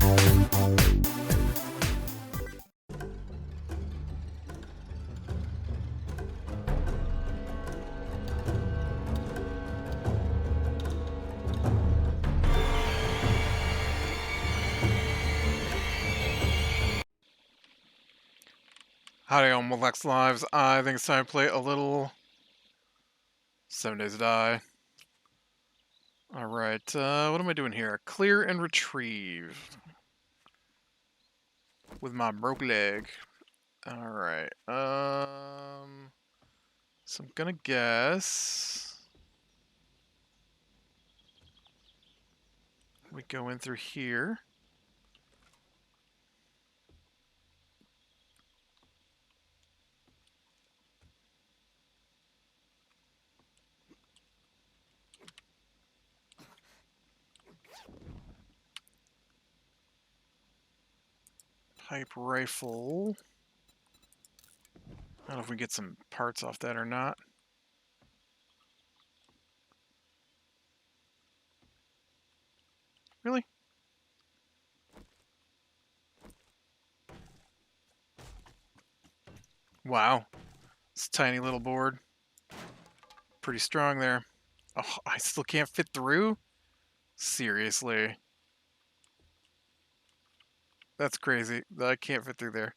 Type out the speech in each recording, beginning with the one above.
Howdy on Molex Lives. I think it's time to play a little 7 Days to Die. Alright, what am I doing here? Clear and retrieve. With my broke leg. Alright, so I'm gonna guess... we go in through here. Pipe rifle. I don't know if we get some parts off that or not. Really? Wow. It's a tiny little board. Pretty strong there. Oh, I still can't fit through? Seriously. That's crazy. I can't fit through there.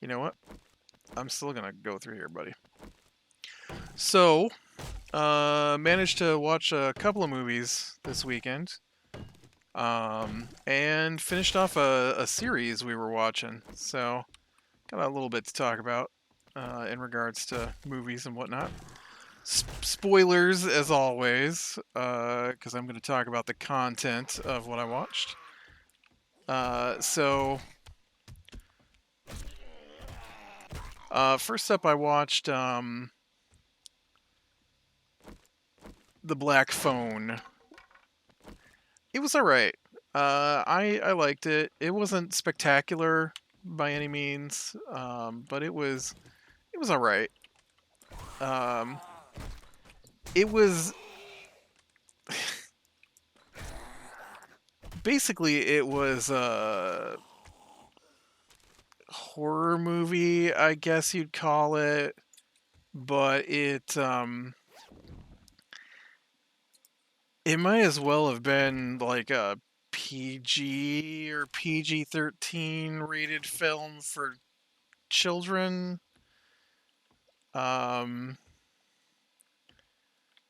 You know what? I'm still gonna go through here, buddy. So, managed to watch a couple of movies this weekend. And finished off a series we were watching. So, got a little bit to talk about in regards to movies and whatnot. Spoilers, as always, because I'm going to talk about the content of what I watched. First up, I watched The Black Phone. It was alright. I liked it. It wasn't spectacular by any means, but it was alright. It was basically it was a horror movie, I guess you'd call it, but it might as well have been like a PG or PG-13 rated film for children.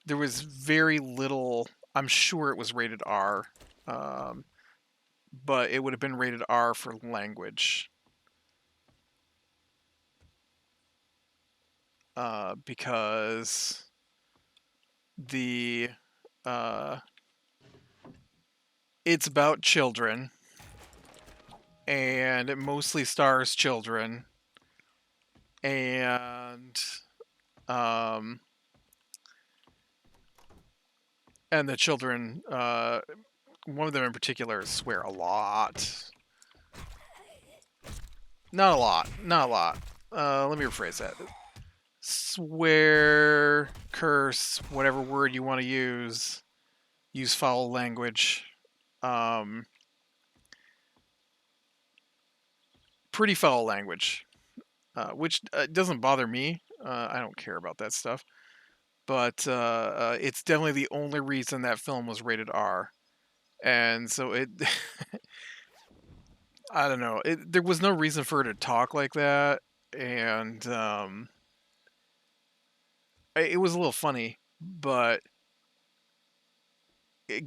There was very little. I'm sure it was rated R, but it would have been rated R for language. Because the it's about children, and it mostly stars children, and the children, one of them in particular, swear a lot. Not a lot. Not a lot. Let me rephrase that. Swear, curse, whatever word you want to use foul language. Pretty foul language, which doesn't bother me. I don't care about that stuff. But it's definitely the only reason that film was rated R. And so it... I don't know. There was no reason for her to talk like that. And it was a little funny, but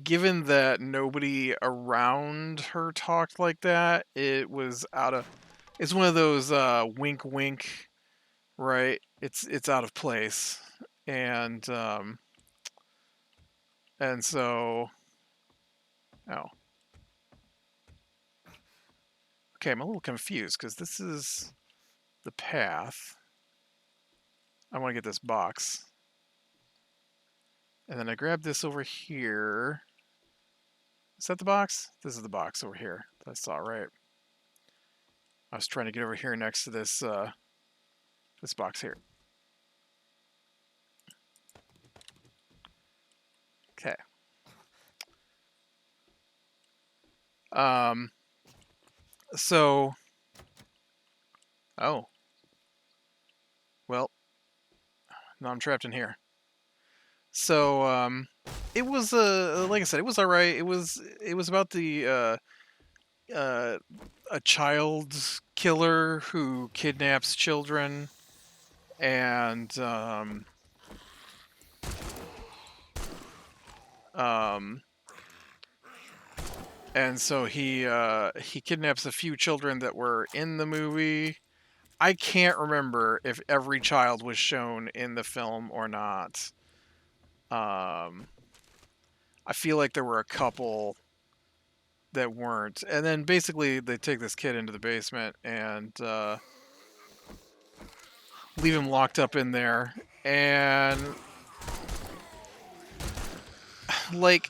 given that nobody around her talked like that, it was out of... It's one of those wink wink, right? It's out of place. And so... Oh. Okay, I'm a little confused because this is the path. I want to get this box. And then I grab this over here. Is that the box? This is the box over here. That's all right. I was trying to get over here next to this this box here. Okay. So, oh, well, now I'm trapped in here. So, it was like I said, it was all right. It was about the uh a child killer who kidnaps children and um and so he kidnaps a few children that were in the movie. I can't remember if every child was shown in the film or not. Um, I feel like there were a couple that weren't. And then basically they take this kid into the basement and leave him locked up in there. And like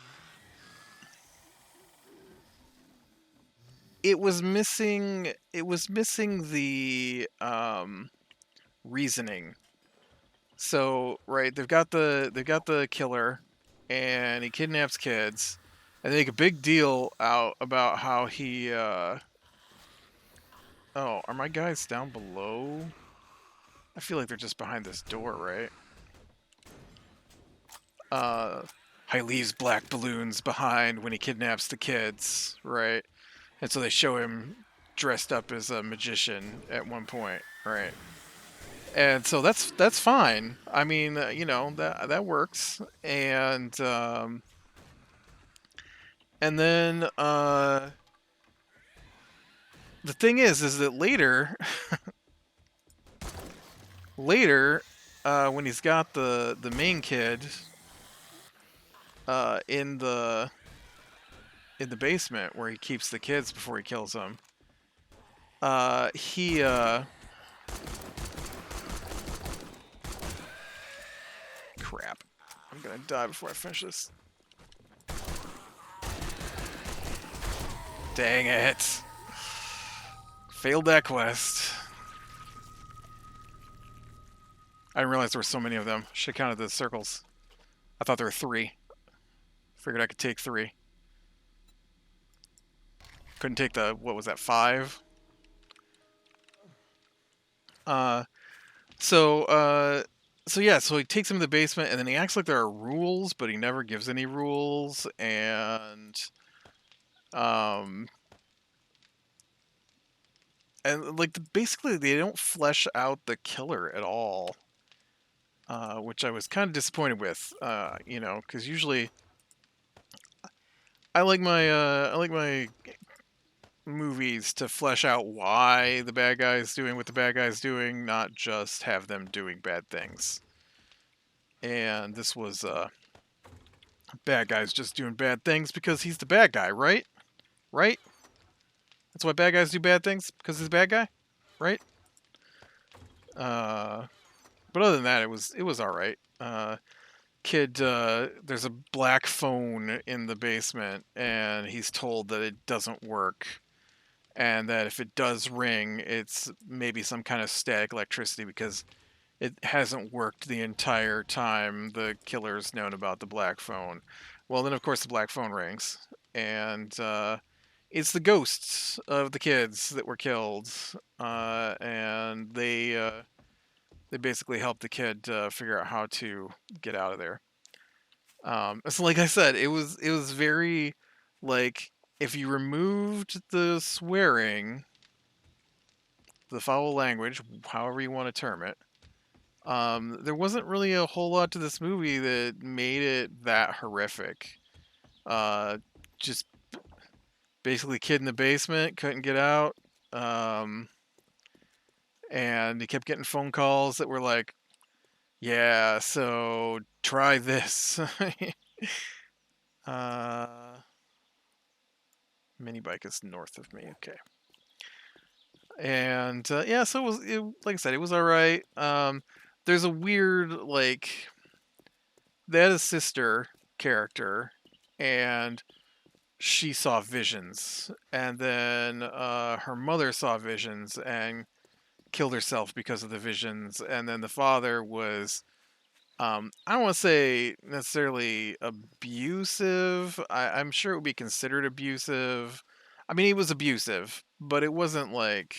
it was missing the reasoning. So right, they've got the killer, and he kidnaps kids, and they make a big deal out about how he. Oh, are my guys down below? I feel like they're just behind this door, right? Uh, he leaves black balloons behind when he kidnaps the kids, right? And so they show him dressed up as a magician at one point, right? And so that's fine. I mean, that works. And then the thing is that later, when he's got the main kid in the basement where he keeps the kids before he kills them, he crap. I'm gonna die before I finish this. Dang it. Failed that quest. I didn't realize there were so many of them. Should have counted the circles. I thought there were 3. Figured I could take 3. Couldn't take what was that, 5? Uh, so, uh, so yeah, so he takes him to the basement, and then he acts like there are rules, but he never gives any rules, um, and like basically they don't flesh out the killer at all, which I was kind of disappointed with, because usually I like my movies to flesh out why the bad guy's doing what the bad guy's doing, not just have them doing bad things. And this was bad guy's just doing bad things because he's the bad guy, right? Right? That's why bad guys do bad things, because he's a bad guy, right? Uh, but other than that, it was all right. Kid, there's a black phone in the basement, and he's told that it doesn't work, and that if it does ring, it's maybe some kind of static electricity because it hasn't worked the entire time the killer's known about the black phone. Well, then of course the black phone rings, and it's the ghosts of the kids that were killed, and they basically help the kid figure out how to get out of there. So, like I said, it was very like if you removed the swearing, the foul language, however you want to term it, there wasn't really a whole lot to this movie that made it that horrific. Uh, just basically, kid in the basement couldn't get out, um, and he kept getting phone calls that were like, "Yeah, so try this." uh, Mini bike is north of me. Okay. And yeah, so like I said, it was all right. There's a weird they had a sister character, and she saw visions, and then her mother saw visions and killed herself because of the visions, and then the father was I don't want to say necessarily abusive. I'm sure it would be considered abusive. I mean, he was abusive, but it wasn't like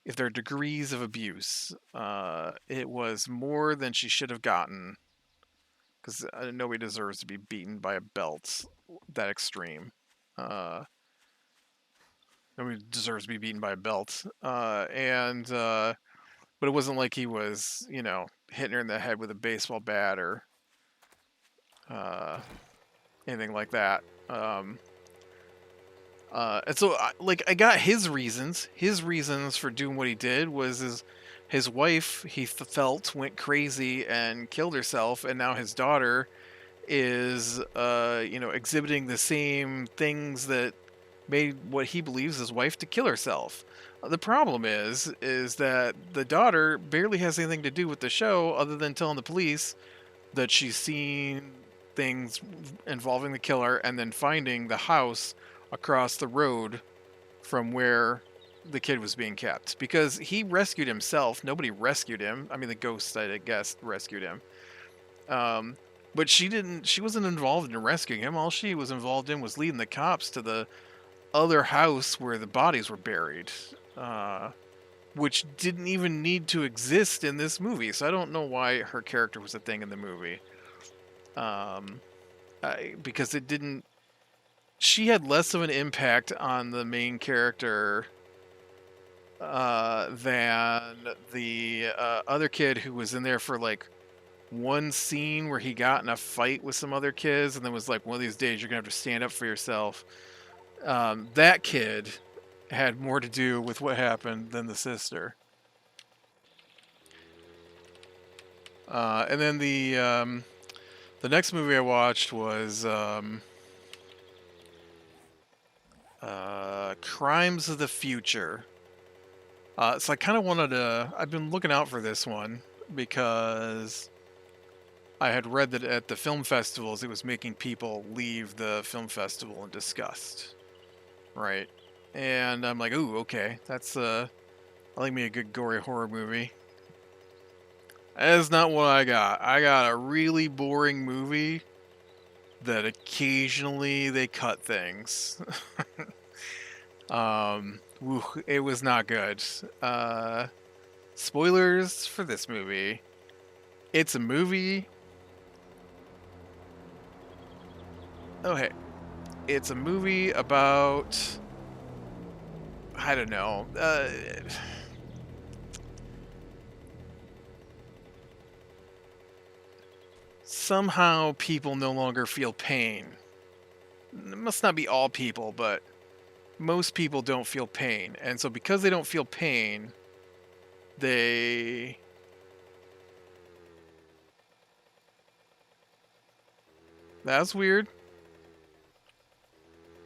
if there are degrees of abuse, it was more than she should have gotten because nobody deserves to be beaten by a belt that extreme. Uh, Nobody deserves to be beaten by a belt. And but it wasn't like he was, hitting her in the head with a baseball bat or uh, anything like that. And so, I got his reasons. His reasons for doing what he did was his wife, he felt, went crazy and killed herself, and now his daughter is, exhibiting the same things that made what he believes his wife to kill herself. The problem is that the daughter barely has anything to do with the show other than telling the police that she's seen things involving the killer and then finding the house across the road from where the kid was being kept because he rescued himself. Nobody rescued him. I mean, the ghost, I guess, rescued him. Um, but she didn't. She wasn't involved in rescuing him. All she was involved in was leading the cops to the other house where the bodies were buried, which didn't even need to exist in this movie. So I don't know why her character was a thing in the movie. Because it didn't. She had less of an impact on the main character than the other kid who was in there for like one scene where he got in a fight with some other kids and then was like, one of these days you're gonna have to stand up for yourself. That kid had more to do with what happened than the sister. And then the next movie I watched was Crimes of the Future. So I kind of wanted to. I've been looking out for this one because I had read that at the film festivals it was making people leave the film festival in disgust, right? And I'm like, ooh, okay, that's I like me a good gory horror movie. That's not what I got. I got a really boring movie that occasionally they cut things. It was not good. Spoilers for this movie. It's a movie. Oh, hey. It's a movie about. I don't know. Somehow people no longer feel pain. It must not be all people, but most people don't feel pain. And so because they don't feel pain, they that's weird.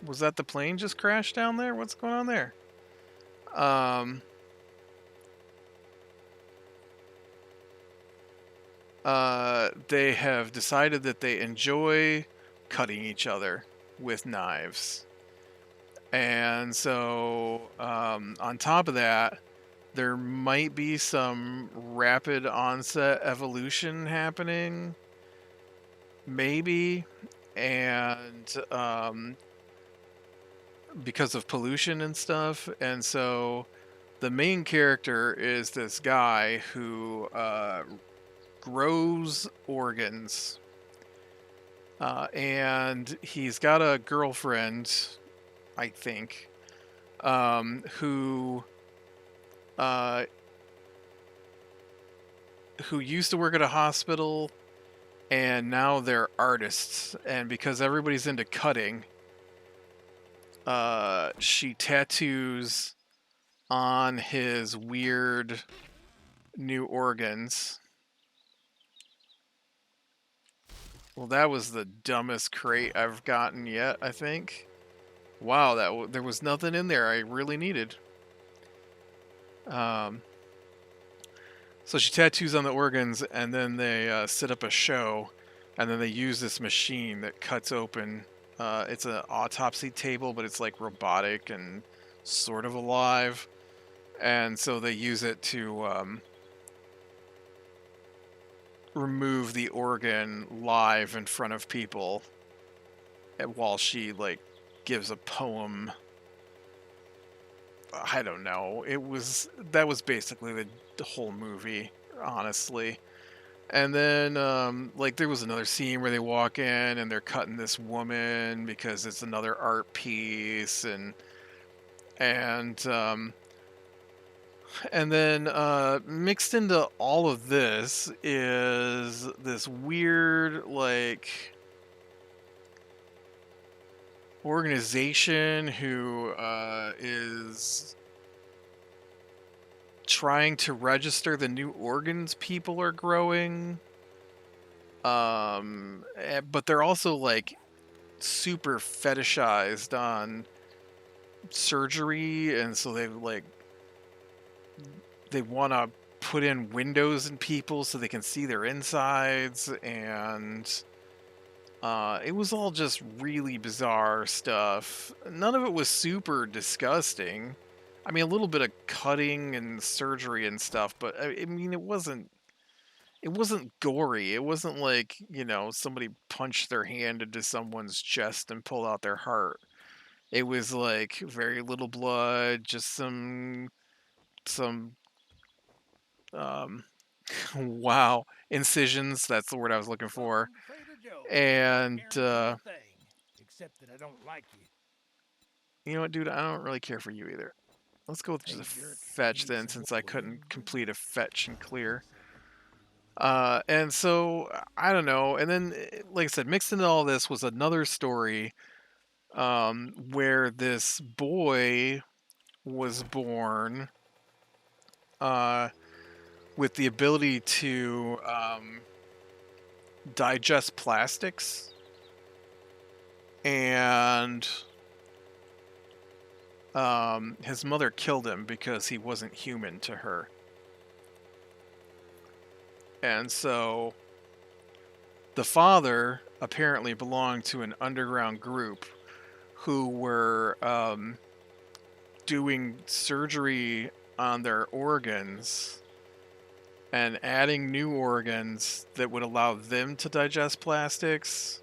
Was that the plane just crashed down there? What's going on there? Um they have decided that they enjoy cutting each other with knives. And so on top of that, there might be some rapid onset evolution happening, maybe, and because of pollution and stuff. And so the main character is this guy who grows organs, and he's got a girlfriend, I think, uh, who used to work at a hospital, and now they're artists. And because everybody's into cutting, she tattoos on his weird new organs. Well, that was the dumbest crate I've gotten yet, I think. Wow, there was nothing in there I really needed. So she tattoos on the organs, and then they set up a show, and then they use this machine that cuts open. It's an autopsy table, but it's like robotic and sort of alive, and so they use it to remove the organ live in front of people. while she like gives a poem. I don't know. That was basically the whole movie, honestly. And then like there was another scene where they walk in and they're cutting this woman because it's another art piece, and and then mixed into all of this is this weird like organization who is trying to register the new organs people are growing. But they're also like super fetishized on surgery, and so they want to put in windows in people so they can see their insides, and it was all just really bizarre stuff. None of it was super disgusting. I mean, a little bit of cutting and surgery and stuff, but I mean, it wasn't gory. It wasn't like, somebody punched their hand into someone's chest and pulled out their heart. It was like very little blood, just some um wow, incisions, that's the word I was looking for. Welcome to Trader Joe's. And Guarantee a thing, except that I don't like you. you know what, dude, I don't really care for you either. Let's go with just a Hey, jerk, you fetch need then, some since more I weed? couldn't complete a fetch and clear. And so I don't know. And then, like I said, mixed into all this was another story where this boy was born uh, with the ability to digest plastics, and his mother killed him because he wasn't human to her. And so the father apparently belonged to an underground group who were doing surgery on their organs and adding new organs that would allow them to digest plastics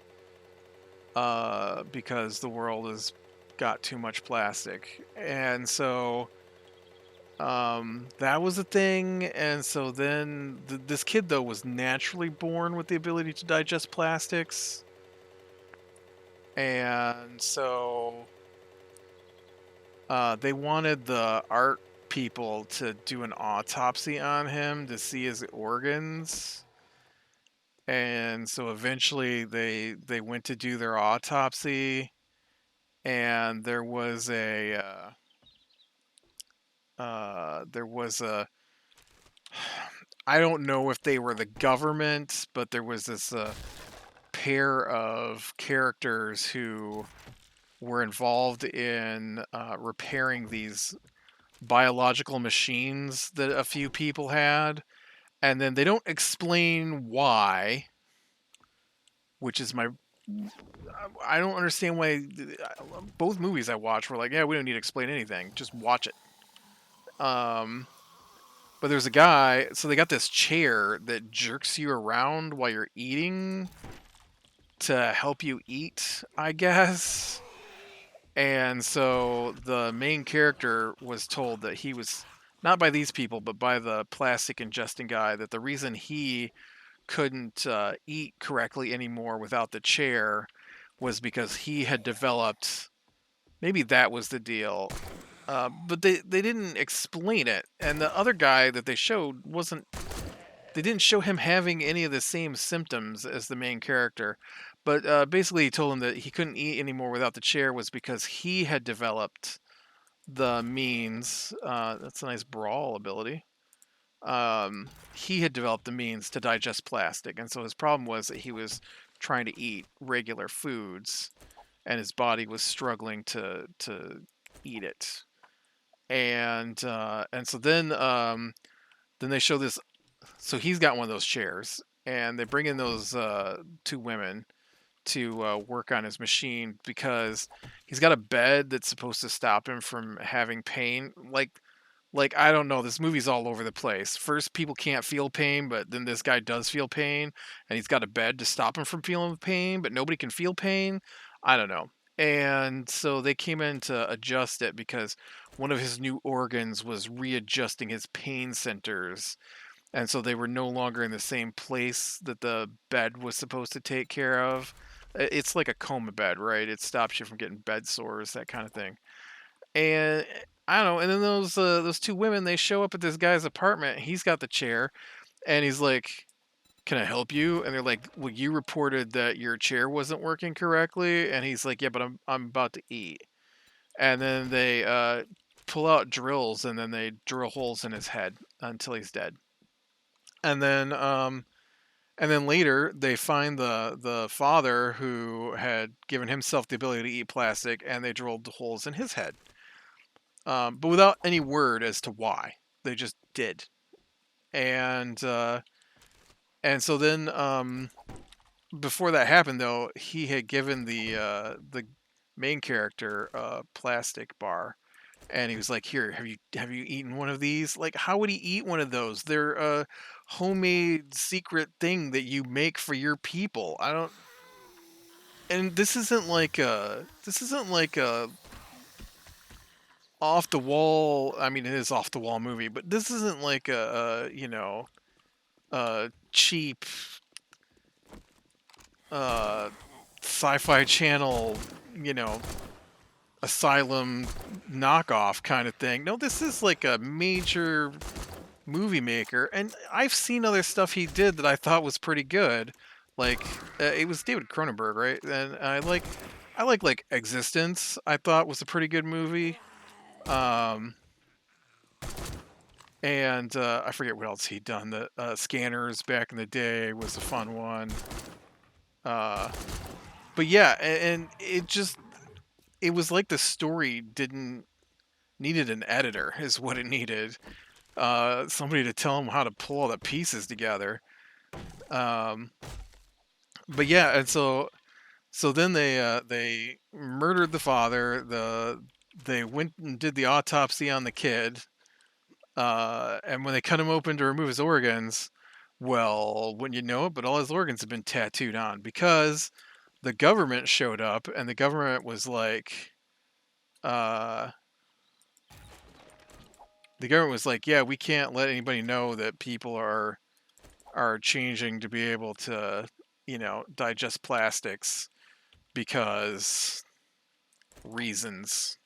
because the world has got too much plastic. And so that was a thing. And so then this kid, though, was naturally born with the ability to digest plastics. And so they wanted the art people to do an autopsy on him to see his organs. And so eventually they went to do their autopsy, and there was a I don't know if they were the government, but there was this pair of characters who were involved in repairing these biological machines that a few people had, and then they don't explain why, which is my I don't understand why both movies I watched were like, yeah, we don't need to explain anything, just watch it. Um, but there's a guy, so they got this chair that jerks you around while you're eating to help you eat, I guess. And so the main character was told that he was not by these people, but by the plastic ingesting guy, that the reason he couldn't eat correctly anymore without the chair was because he had developed. Maybe that was the deal, but they didn't explain it. And the other guy that they showed wasn't. They didn't show him having any of the same symptoms as the main character. But basically, he told him that he couldn't eat anymore without the chair was because he had developed the means. That's a nice brawl ability. He had developed the means to digest plastic, and so his problem was that he was trying to eat regular foods, and his body was struggling to eat it. And so then they show this. So he's got one of those chairs, and they bring in those two women to work on his machine because he's got a bed that's supposed to stop him from having pain. Like I don't know, this movie's all over the place. First, people can't feel pain, but then this guy does feel pain, and he's got a bed to stop him from feeling pain, but nobody can feel pain. I don't know. And so they came in to adjust it because one of his new organs was readjusting his pain centers. And so they were no longer in the same place that the bed was supposed to take care of. It's like a coma bed, right? It stops you from getting bed sores, that kind of thing. And I don't know. And then those two women, they show up at this guy's apartment. He's got the chair, and he's like, "Can I help you?" And they're like, "Well, you reported that your chair wasn't working correctly." And he's like, "Yeah, but I'm about to eat." And then they pull out drills, and then they drill holes in his head until he's dead. And then later they find the father who had given himself the ability to eat plastic, and they drilled holes in his head, but without any word as to why. They just did. And so then before that happened, though, he had given the main character a plastic bar, and he was like, "Here, have you eaten one of these? Like, how would he eat one of those? They're a homemade secret thing that you make for your people. I don't." And this isn't like a off the wall. I mean, it is off the wall movie, but this isn't like a cheap uh sci-fi channel, you know, asylum knockoff kind of thing. No, this is like a major movie maker, and I've seen other stuff he did that I thought was pretty good. Like it was David Cronenberg, right? And I like Existence. I thought was a pretty good movie. Um, and I forget what else he'd done. The Scanners back in the day was a fun one. Uh, but yeah, and it was like the story didn't needed an editor is what it needed. Somebody to tell him how to pull all the pieces together. Um, but yeah, and so then they murdered the father. They went and did the autopsy on the kid. And when they cut him open to remove his organs, well, wouldn't you know it? But all his organs have been tattooed on because the government showed up, and the government was like, uh, "Yeah, we can't let anybody know that people are changing to be able to, digest plastics because reasons.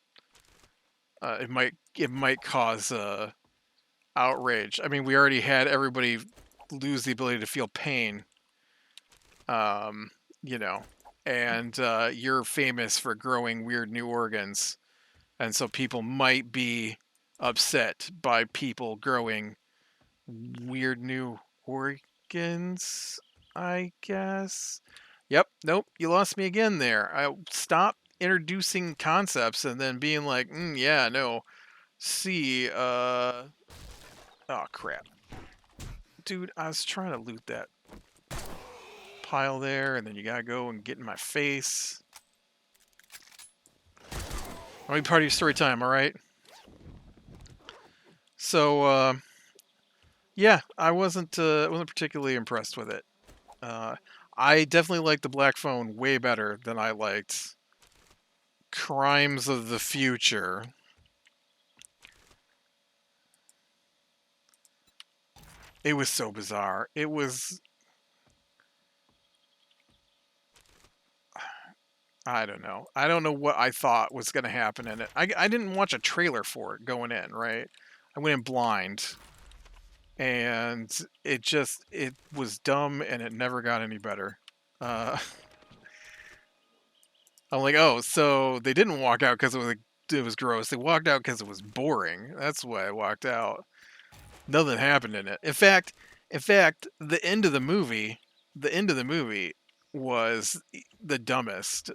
It might cause outrage. I mean, we already had everybody lose the ability to feel pain, um, you know, and you're famous for growing weird new organs, and so people might be upset by people growing weird new organs, I guess. Yep, nope, you lost me again there. I stop introducing concepts and then being like, yeah, no. See, oh crap. Dude, I was trying to loot that pile there, and then you gotta go and get in my face. I'll be part of your story time, alright? So, yeah, I wasn't particularly impressed with it. Uh, I definitely liked the Black Phone way better than I liked Crimes of the Future. It was so bizarre. It was, I don't know. I don't know what I thought was going to happen in it. I didn't watch a trailer for it going in, right? I went in blind, and it was dumb, and it never got any better. Uh, I'm like, oh, so they didn't walk out because it was gross. They walked out because it was boring. That's why I walked out. Nothing happened in it. In fact, the end of the movie was the dumbest.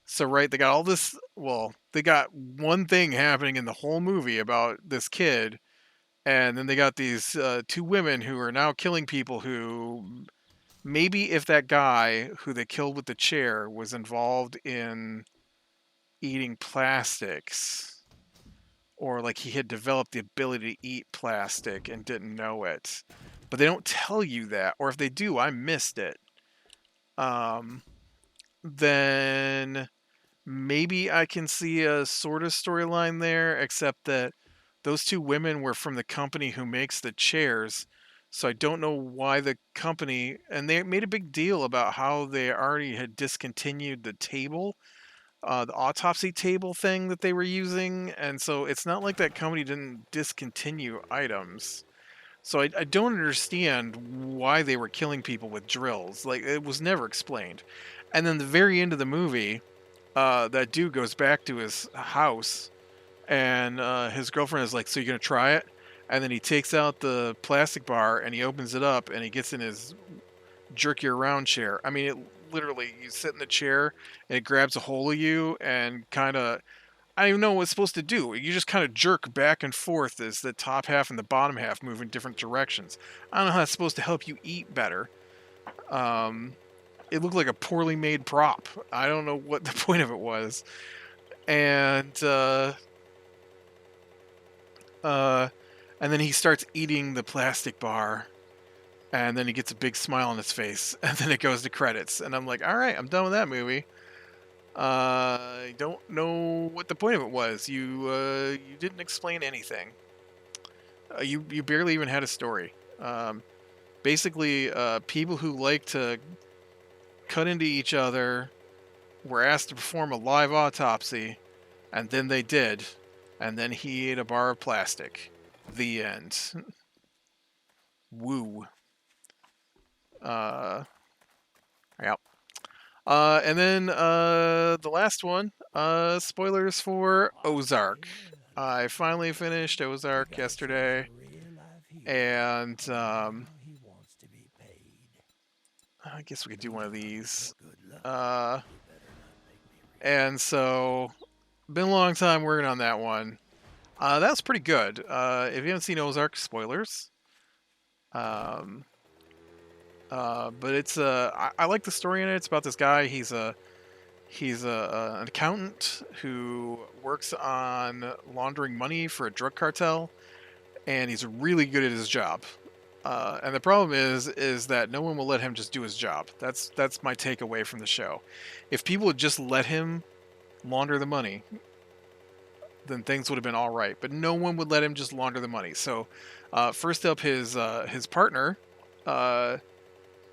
So right, they got all this. Well, they got one thing happening in the whole movie about this kid, and then they got these two women who are now killing people. Who maybe if that guy who they killed with the chair was involved in eating plastics, or like he had developed the ability to eat plastic and didn't know it. But they don't tell you that, or if they do, I missed it. Um, then maybe I can see a sort of storyline there, except that those two women were from the company who makes the chairs. So I don't know why the company, and they made a big deal about how they already had discontinued the table, the autopsy table thing that they were using. And so it's not like that company didn't discontinue items. So I don't understand why they were killing people with drills. Like, it was never explained. And then the very end of the movie, that dude goes back to his house, and his girlfriend is like, "So you gonna try it?" And then he takes out the plastic bar and he opens it up and he gets in his jerky around chair. I mean, it literally, you sit in the chair and it grabs a hold of you and kind of, I don't even know what it's supposed to do. You just kind of jerk back and forth as the top half and the bottom half move in different directions. I don't know how that's supposed to help you eat better. Um, it looked like a poorly made prop. I don't know what the point of it was. And uh, and then he starts eating the plastic bar, and then he gets a big smile on his face, and then it goes to credits, and I'm like, all right, I'm done with that movie. I don't know what the point of it was. You didn't explain anything. You barely even had a story. Basically, people who like to cut into each other were asked to perform a live autopsy, and then they did, and then he ate a bar of plastic. The end. Woo. Uh, yeah. And then the last one. Spoilers for Ozark. I finally finished Ozark yesterday, and I guess we could do one of these. Uh, and so, been a long time working on that one. That's pretty good. If you haven't seen Ozark, spoilers. Um, but it's I like the story in it. It's about this guy. He's an accountant who works on laundering money for a drug cartel, and he's really good at his job. And the problem is that no one will let him just do his job. That's my takeaway from the show. If people would just let him launder the money, then things would have been all right. But no one would let him just launder the money. So, first up, his partner uh,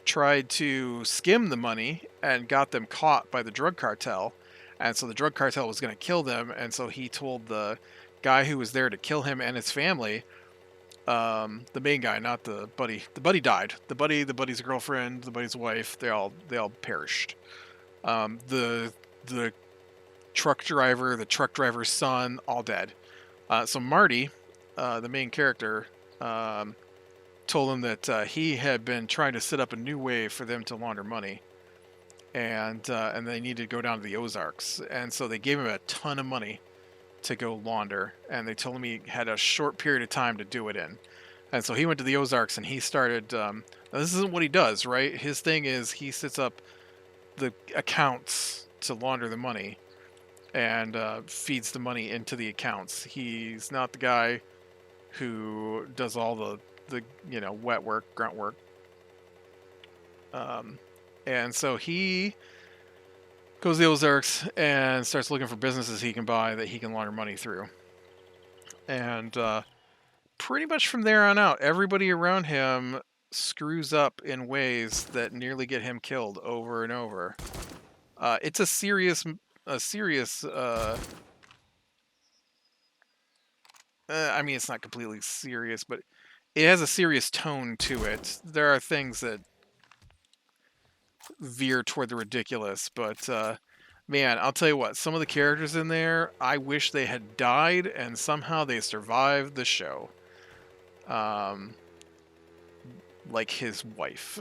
tried to skim the money and got them caught by the drug cartel. And so the drug cartel was going to kill them. And so he told the guy who was there to kill him and his family, the main guy, not the buddy. The buddy died. The buddy's girlfriend, the buddy's wife, they all perished. The the truck driver's son, all dead. So Marty, the main character, told him that he had been trying to set up a new way for them to launder money, and they needed to go down to the Ozarks, and so they gave him a ton of money to go launder, and they told him he had a short period of time to do it in. And so he went to the Ozarks and he started. Now this isn't what he does, right? His thing is he sets up the accounts to launder the money and feeds the money into the accounts. He's not the guy who does all the wet work, grunt work. And so he goes to the Ozarks and starts looking for businesses he can buy that he can launder money through. And pretty much from there on out, everybody around him screws up in ways that nearly get him killed over and over. It's a serious. I mean, it's not completely serious, but it has a serious tone to it. There are things that veer toward the ridiculous, but man, I'll tell you what, some of the characters in there, I wish they had died and somehow they survived the show. Like his wife.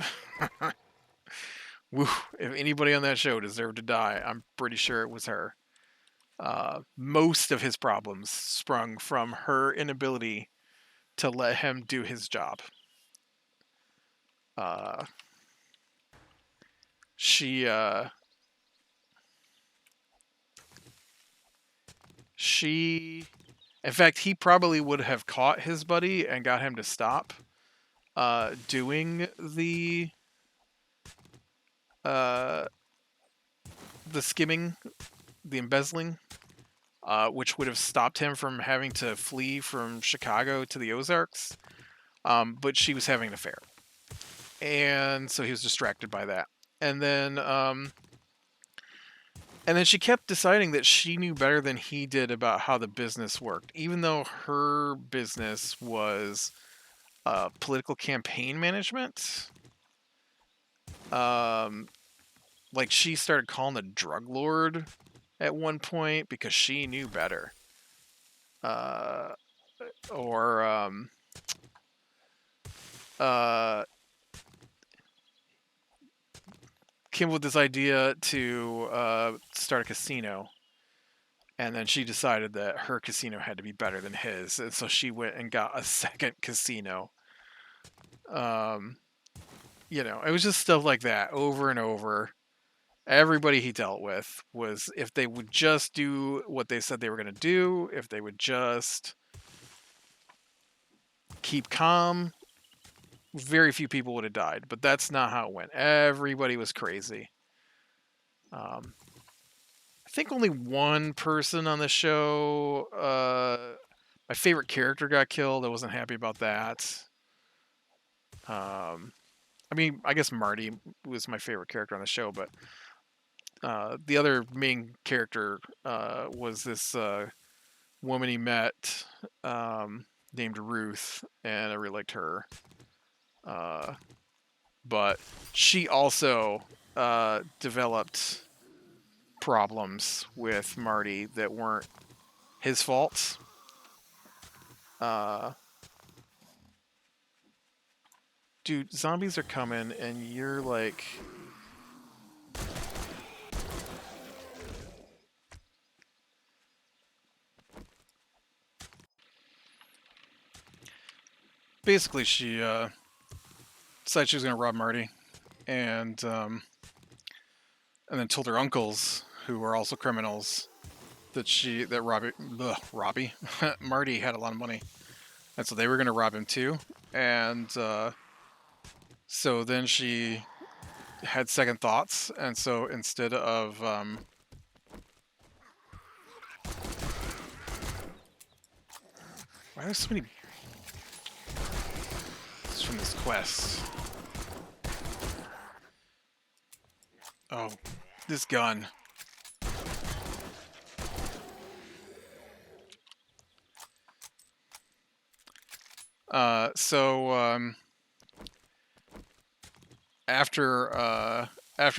Woo, if anybody on that show deserved to die, I'm pretty sure it was her. Most of his problems sprung from her inability to let him do his job. Uh, she she in fact, he probably would have caught his buddy and got him to stop doing the uh the skimming, the embezzling, which would have stopped him from having to flee from Chicago to the Ozarks. But she was having an affair, and so he was distracted by that. And then, she kept deciding that she knew better than he did about how the business worked, even though her business was political campaign management. Like she started calling the drug lord at one point because she knew better. Or came with this idea to start a casino, and then she decided that her casino had to be better than his, and so she went and got a second casino. It was just stuff like that over and over. Everybody he dealt with was, if they would just do what they said they were going to do, if they would just keep calm, very few people would have died. But that's not how it went. Everybody was crazy. I think only one person on the show, my favorite character, got killed. I wasn't happy about that. I mean, I guess Marty was my favorite character on the show, but the other main character was this woman he met named Ruth, and I really liked her. But she also developed problems with Marty that weren't his fault. Dude, zombies are coming, and you're like... Basically, she decided she was going to rob Marty, and then told her uncles, who were also criminals, that Robbie Marty had a lot of money, and so they were going to rob him too. And so then she had second thoughts, and so instead of why are there so many from this quest? Oh, this gun. After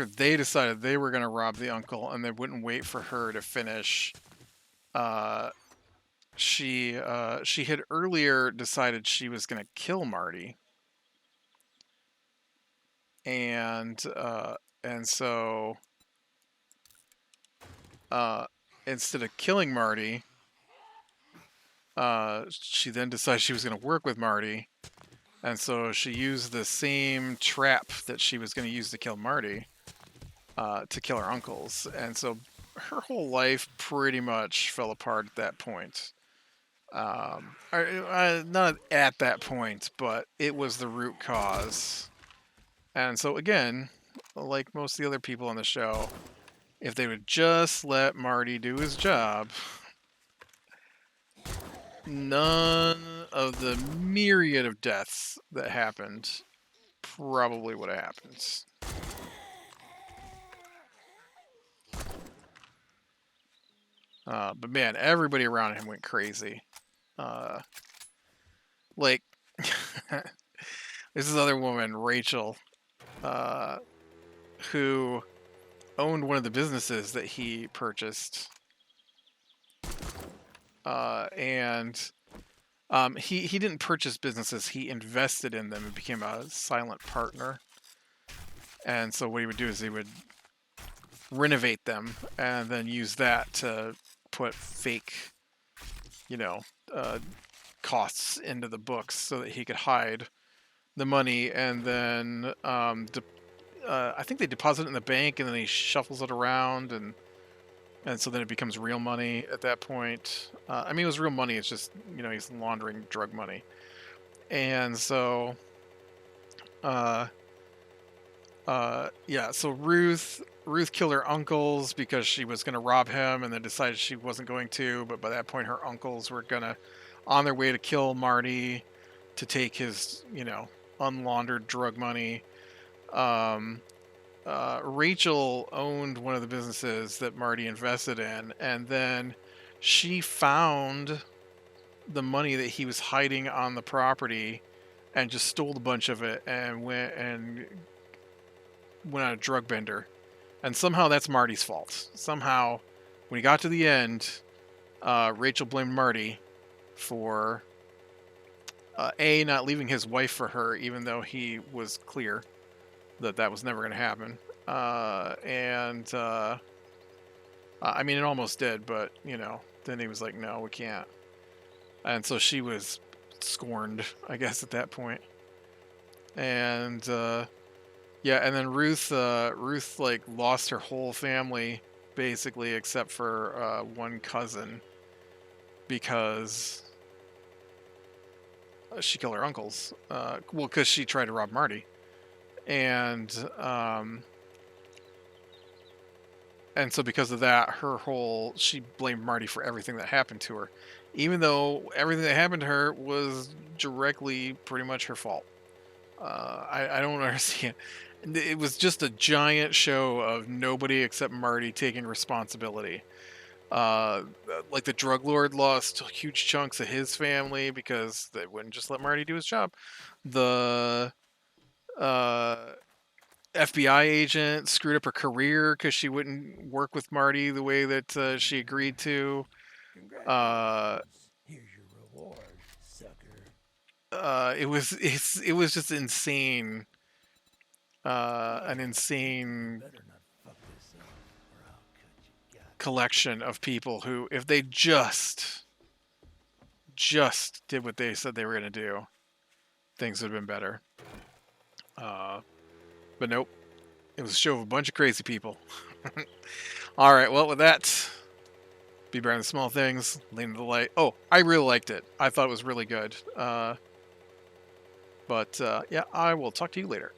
they decided they were going to rob the uncle and they wouldn't wait for her to finish, she had earlier decided she was going to kill Marty, and so instead of killing Marty, she then decided she was going to work with Marty, and so she used the same trap that she was going to use to kill Marty to kill her uncles, and so her whole life pretty much fell apart at that point. Not at that point, but it was the root cause. And so again, like most of the other people on the show, if they would just let Marty do his job, none of the myriad of deaths that happened probably would have happened. But man, everybody around him went crazy. Like, this other woman, Rachel, who owned one of the businesses that he purchased. And he didn't purchase businesses, he invested in them and became a silent partner. And so what he would do is he would renovate them and then use that to put fake, costs into the books so that he could hide the money, and then I think they deposit it in the bank and then he shuffles it around, and so then it becomes real money at that point. I mean, it was real money, it's just, he's laundering drug money. And so so Ruth Ruth killed her uncles because she was going to rob him, and then decided she wasn't going to. But by that point, her uncles were gonna on their way to kill Marty to take his, unlaundered drug money. Um, Rachel owned one of the businesses that Marty invested in, and then she found the money that he was hiding on the property and just stole a bunch of it and went on a drug bender. And somehow that's Marty's fault. Somehow, when he got to the end, Rachel blamed Marty for not leaving his wife for her, even though he was clear that that was never going to happen. I mean, it almost did, but then he was like, "No, we can't." And so she was scorned, I guess, at that point. And yeah, and then Ruth like lost her whole family basically, except for one cousin, because she killed her uncles. Well, because she tried to rob Marty, and so because of that, she blamed Marty for everything that happened to her, even though everything that happened to her was directly pretty much her fault. I don't understand. It was just a giant show of nobody except Marty taking responsibility. Like the drug lord lost huge chunks of his family because they wouldn't just let Marty do his job. The uh, FBI agent screwed up her career because she wouldn't work with Marty the way that she agreed to. Here's your reward, sucker. It was just insane. An insane Better not fuck this up, or I'll cut you god. collection of people who, if they just did what they said they were going to do, things would have been better. But nope, it was a show of a bunch of crazy people. All right, well, with that, be better than small things, lean to the light. Oh, I really liked it. I thought it was really good. But yeah, I will talk to you later.